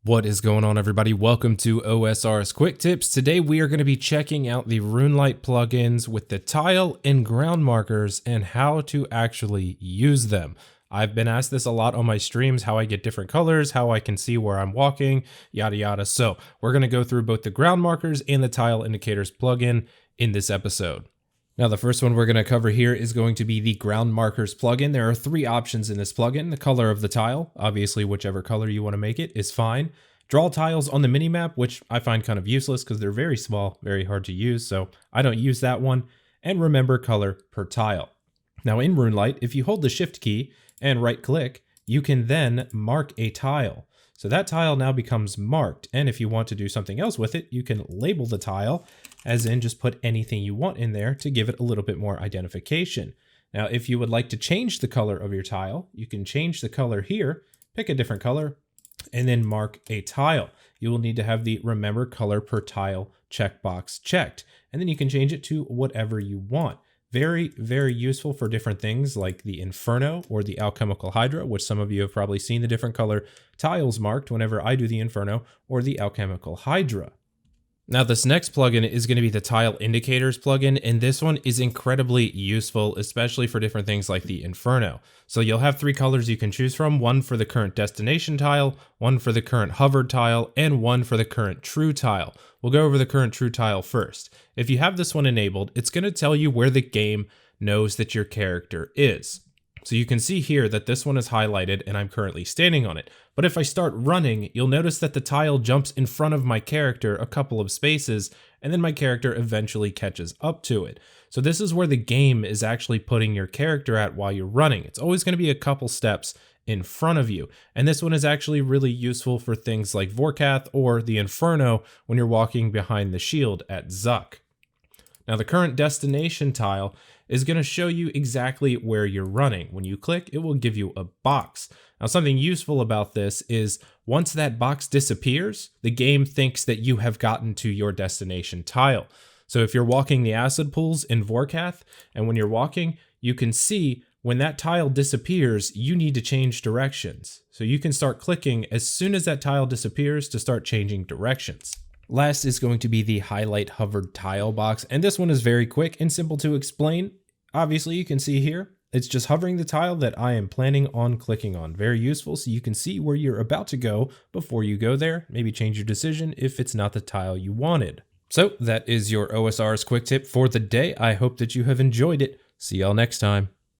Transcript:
What is going on, everybody? Welcome to OSRS Quick Tips. Today we are going to be checking out the RuneLite plugins with the tile and ground markers and how to actually use them. I've been asked this a lot on my streams, how I get different colors, how I can see where I'm walking, yada yada. So we're going to go through both the ground markers and the tile indicators plugin in this episode. Now, the first one we're going to cover here is going to be the ground markers plugin. There are three options in this plugin: the color of the tile, obviously whichever color you want to make it is fine. Draw tiles on the minimap, which I find kind of useless because they're very small, very hard to use, so I don't use that one. And remember color per tile. Now in RuneLite, if you hold the shift key and right click, you can then mark a tile. So that tile now becomes marked, and if you want to do something else with it, you can label the tile, as in just put anything you want in there to give it a little bit more identification. Now, if you would like to change the color of your tile, you can change the color here, pick a different color, and then mark a tile. You will need to have the remember color per tile checkbox checked, and then you can change it to whatever you want. Very, very useful for different things like the Inferno or the Alchemical Hydra, which some of you have probably seen the different color tiles marked whenever I do the Inferno or the Alchemical Hydra. Now, this next plugin is going to be the tile indicators plugin, and this one is incredibly useful, especially for different things like the Inferno. So you'll have three colors you can choose from: one for the current destination tile, one for the current hovered tile, and one for the current true tile. We'll go over the current true tile first. If you have this one enabled, it's going to tell you where the game knows that your character is. So you can see here that this one is highlighted and I'm currently standing on it. But if I start running, you'll notice that the tile jumps in front of my character a couple of spaces, and then my character eventually catches up to it. So this is where the game is actually putting your character at while you're running. It's always going to be a couple steps in front of you. And this one is actually really useful for things like Vorkath or the Inferno when you're walking behind the shield at Zuck. Now, the current destination tile is going to show you exactly where you're running. When you click, it will give you a box. Now, something useful about this is once that box disappears, the game thinks that you have gotten to your destination tile. So if you're walking the acid pools in Vorkath, and when you're walking, you can see when that tile disappears, you need to change directions. So you can start clicking as soon as that tile disappears to start changing directions. Last is going to be the highlight hovered tile box, and this one is very quick and simple to explain. Obviously, you can see here, it's just hovering the tile that I am planning on clicking on. Very useful, so you can see where you're about to go before you go there. Maybe change your decision if it's not the tile you wanted. So that is your OSRS quick tip for the day. I hope that you have enjoyed it. See y'all next time.